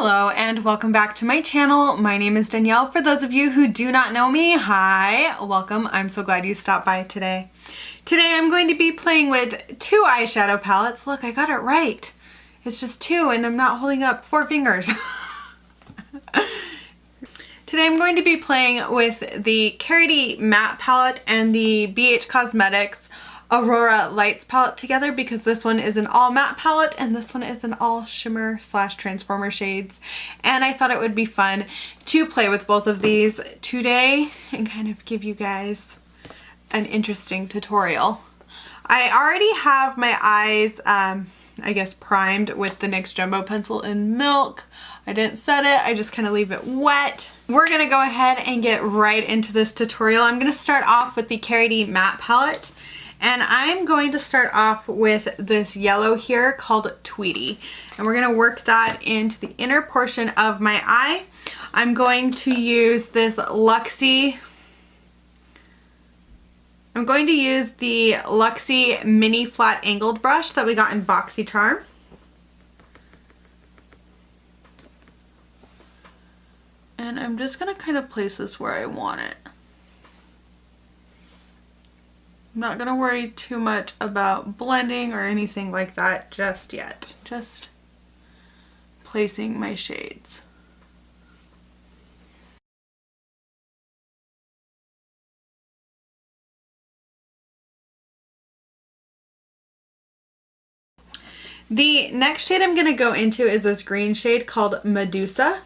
Hello and welcome back to my channel. My name is Danielle. For those of you who do not know me, hi, welcome. I'm so glad you stopped by today. Today I'm going to be playing with two eyeshadow palettes. Look, I got it right. It's just two and I'm not holding up 4 fingers. Today I'm going to be playing with the Karity matte palette and the ABH Cosmetics Aurora Lights palette together because this one is an all matte palette and this one is an all shimmer / transformer shades, and I thought it would be fun to play with both of these today and kind of give you guys an interesting tutorial. I already have my eyes I guess primed with the NYX Jumbo Pencil in Milk. I didn't set it, I just kind of leave it wet. We're gonna go ahead and get right into this tutorial. I'm gonna start off with the Karity matte palette. And I'm going to start off with this yellow here called Tweety. And we're going to work that into the inner portion of my eye. I'm going to use this Luxie. I'm going to use the Luxie mini flat angled brush that we got in BoxyCharm. And I'm just going to kind of place this where I want it. I'm not going to worry too much about blending or anything like that just yet. Just placing my shades. The next shade I'm going to go into is this green shade called Medusa.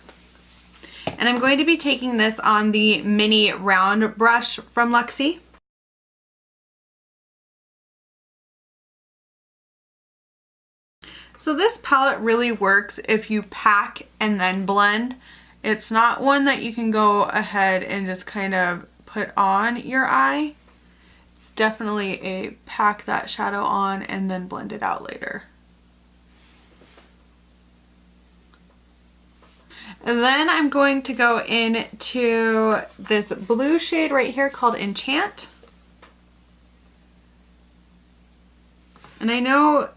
And I'm going to be taking this on the mini round brush from Luxie. So this palette really works if you pack and then blend. It's not one that you can go ahead and just kind of put on your eye. It's definitely a pack that shadow on and then blend it out later. And then I'm going to go into this blue shade right here called Enchant. And I know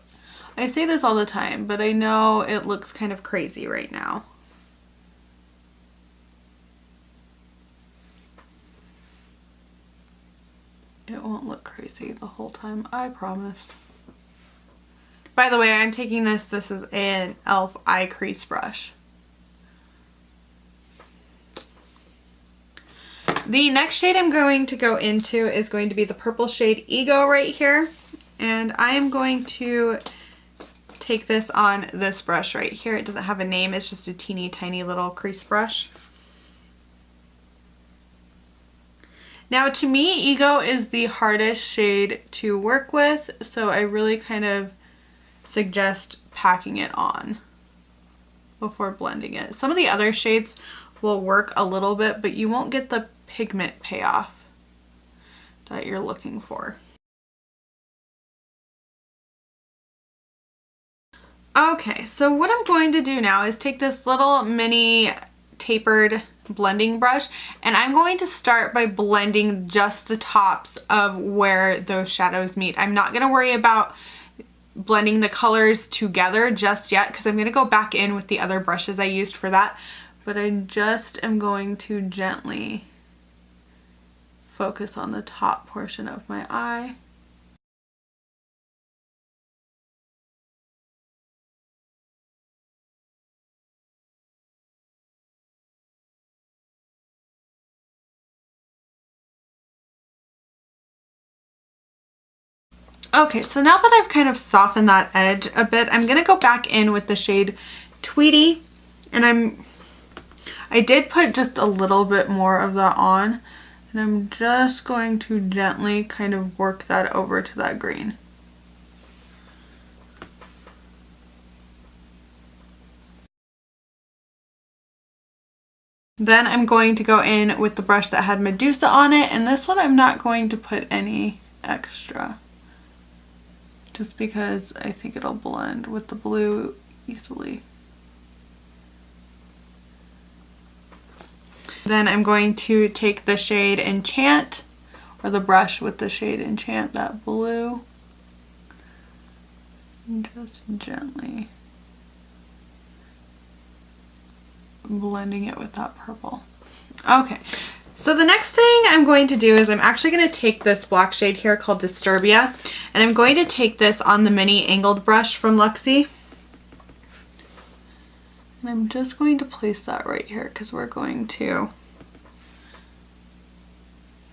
I say this all the time, but I know it looks kind of crazy right now. It won't look crazy the whole time, I promise. By the way, I'm taking this is an e.l.f. eye crease brush. The next shade I'm going to go into is going to be the purple shade Ego right here. And I am going to take this on this brush right here. It doesn't have a name, it's just a teeny tiny little crease brush. Now to me, Ego is the hardest shade to work with, so I really kind of suggest packing it on before blending it. Some of the other shades will work a little bit, but you won't get the pigment payoff that you're looking for. Okay, so what I'm going to do now is take this little mini tapered blending brush and I'm going to start by blending just the tops of where those shadows meet. I'm not going to worry about blending the colors together just yet because I'm going to go back in with the other brushes I used for that, but I just am going to gently focus on the top portion of my eye. Okay, so now that I've kind of softened that edge a bit, I'm going to go back in with the shade Tweety, and I did put just a little bit more of that on, and I'm just going to gently kind of work that over to that green. Then I'm going to go in with the brush that had Medusa on it, and this one I'm not going to put any extra, just because I think it'll blend with the blue easily. Then I'm going to take the shade Enchant, or the brush with the shade Enchant, that blue, and just gently blending it with that purple. Okay, so the next thing I'm going to do is I'm actually going to take this black shade here called Disturbia, and I'm going to take this on the mini angled brush from Luxie. And I'm just going to place that right here because we're going to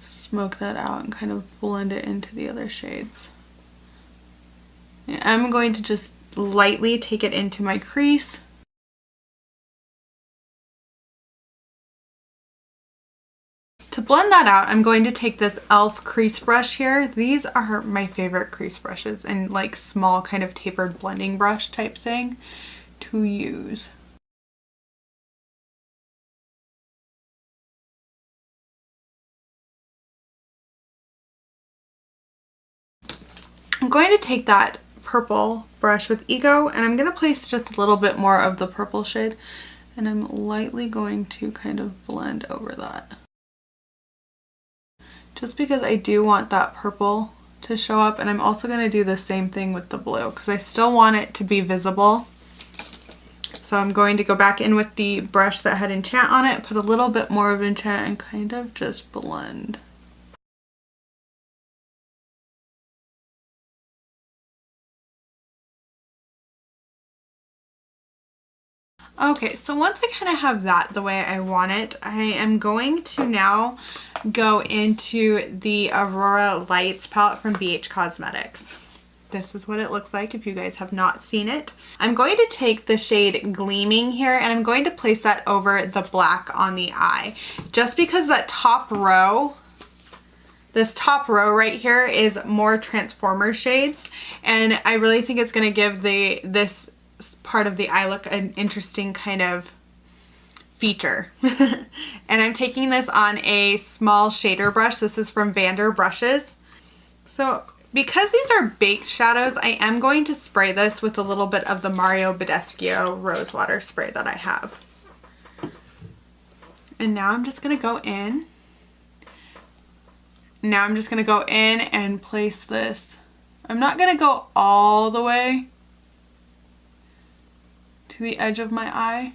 smoke that out and kind of blend it into the other shades. And I'm going to just lightly take it into my crease. To blend that out, I'm going to take this e.l.f. crease brush here. These are my favorite crease brushes and like small kind of tapered blending brush type thing to use. I'm going to take that purple brush with Ego and I'm going to place just a little bit more of the purple shade and I'm lightly going to kind of blend over that. Just because I do want that purple to show up, and I'm also going to do the same thing with the blue because I still want it to be visible. So I'm going to go back in with the brush that had Enchant on it, put a little bit more of Enchant and kind of just blend. Okay, so once I kind of have that the way I want it, I am going to now go into the Aurora Lights palette from BH Cosmetics. This is what it looks like if you guys have not seen it. I'm going to take the shade Gleaming here and I'm going to place that over the black on the eye. Just because that top row, this top row right here is more Transformer shades, and I really think it's going to give this part of the eye look an interesting kind of feature. And I'm taking this on a small shader brush. This is from Vander Brushes. So because these are baked shadows, I am going to spray this with a little bit of the Mario Badescu Rose Water spray that I have. And now I'm just going to go in. Now I'm just going to go in and place this. I'm not going to go all the way to the edge of my eye.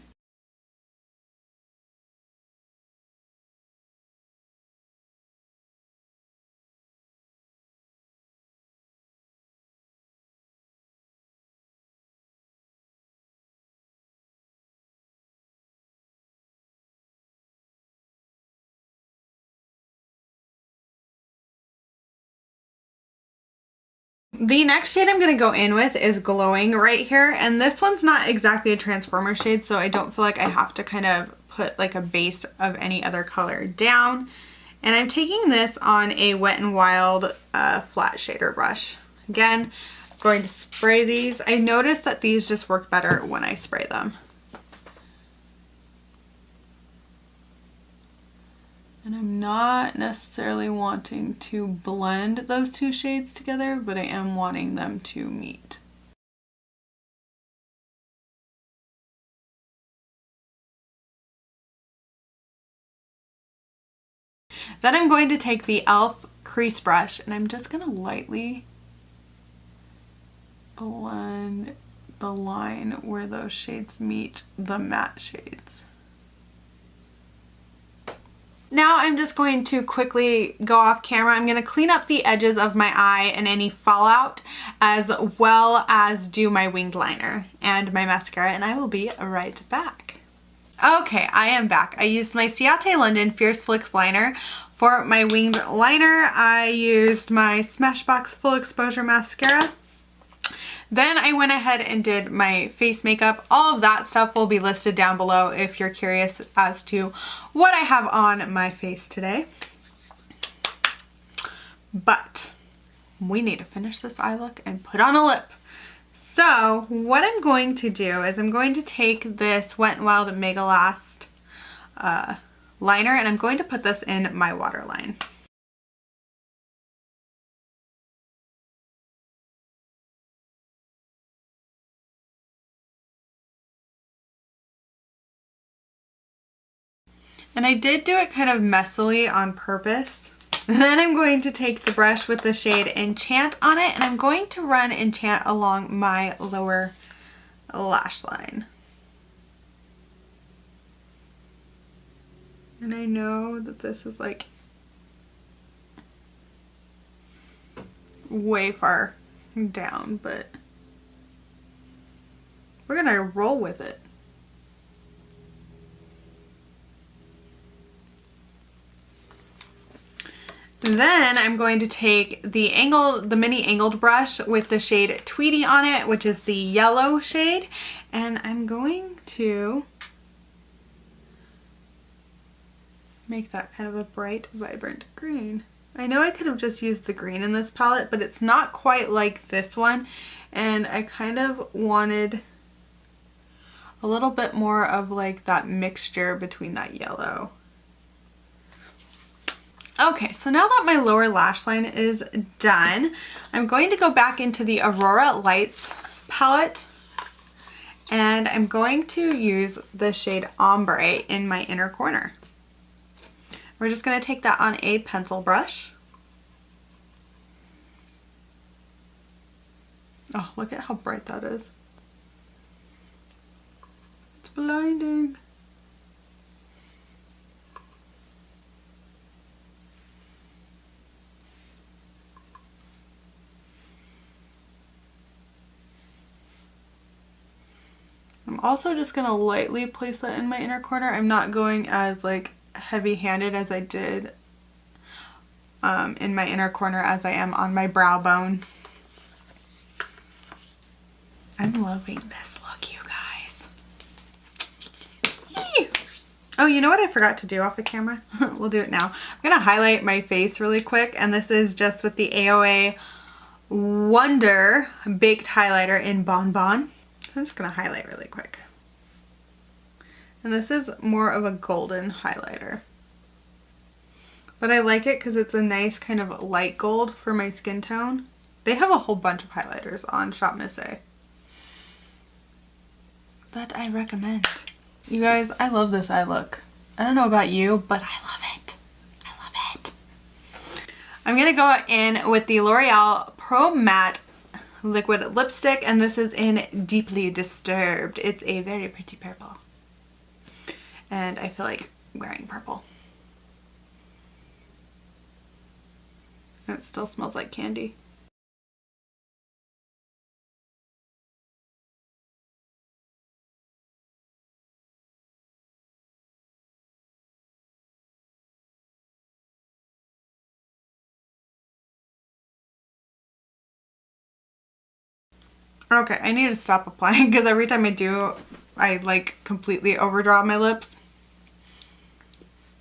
The next shade I'm going to go in with is Glowing right here, and this one's not exactly a Transformer shade, so I don't feel like I have to kind of put like a base of any other color down. And I'm taking this on a Wet n Wild flat shader brush. Again, I'm going to spray these. I noticed that these just work better when I spray them. And I'm not necessarily wanting to blend those two shades together, but I am wanting them to meet. Then I'm going to take the e.l.f. crease brush and I'm just going to lightly blend the line where those shades meet the matte shades. Now I'm just going to quickly go off camera. I'm going to clean up the edges of my eye and any fallout, as well as do my winged liner and my mascara, and I will be right back. Okay, I am back. I used my Ciate London Fierce Flicks liner. For my winged liner, I used my Smashbox Full Exposure Mascara. Then I went ahead and did my face makeup. All of that stuff will be listed down below if you're curious as to what I have on my face today. But we need to finish this eye look and put on a lip. So what I'm going to do is I'm going to take this Wet n Wild Mega Last liner and I'm going to put this in my waterline. And I did do it kind of messily on purpose. And then I'm going to take the brush with the shade Enchant on it and I'm going to run Enchant along my lower lash line. And I know that this is like way far down, but we're gonna roll with it. Then I'm going to take the mini angled brush with the shade Tweety on it, which is the yellow shade, and I'm going to make that kind of a bright, vibrant green. I know I could have just used the green in this palette, but it's not quite like this one, and I kind of wanted a little bit more of like that mixture between that yellow. Okay, so now that my lower lash line is done, I'm going to go back into the Aurora Lights palette, and I'm going to use the shade Ombre in my inner corner. We're just going to take that on a pencil brush. Oh, look at how bright that is. It's blinding. I'm also just going to lightly place that in my inner corner. I'm not going as like heavy-handed as I did in my inner corner as I am on my brow bone. I'm loving this look, you guys. Yee! Oh, you know what I forgot to do off the camera? We'll do it now. I'm going to highlight my face really quick, and this is just with the AOA Wonder Baked Highlighter in Bon Bon. I'm just going to highlight really quick. And this is more of a golden highlighter. But I like it because it's a nice kind of light gold for my skin tone. They have a whole bunch of highlighters on Shop Miss A that I recommend. You guys, I love this eye look. I don't know about you, but I love it. I love it. I'm going to go in with the L'Oreal Pro Matte liquid lipstick, and this is in Deeply Disturbed. It's a very pretty purple, and I feel like wearing purple. And it still smells like candy. Okay, I need to stop applying because every time I do, I like completely overdraw my lips.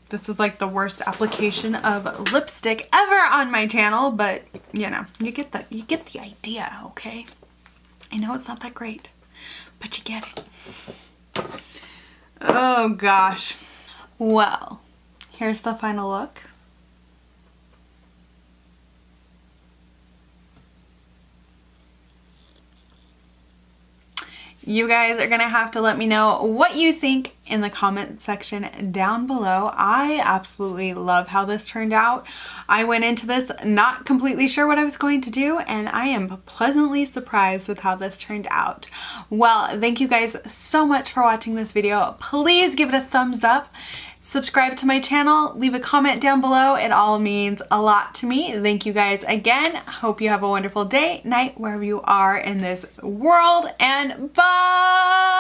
This is like the worst application of lipstick ever on my channel, but you know, you get the idea, okay? I know it's not that great, but you get it. Oh gosh. Well, here's the final look. You guys are gonna have to let me know what you think in the comment section down below. I absolutely love how this turned out. I went into this not completely sure what I was going to do, and I am pleasantly surprised with how this turned out. Well, thank you guys so much for watching this video. Please give it a thumbs up. Subscribe to my channel, leave a comment down below. It all means a lot to me. Thank you guys again. Hope you have a wonderful day, night, wherever you are in this world, and bye!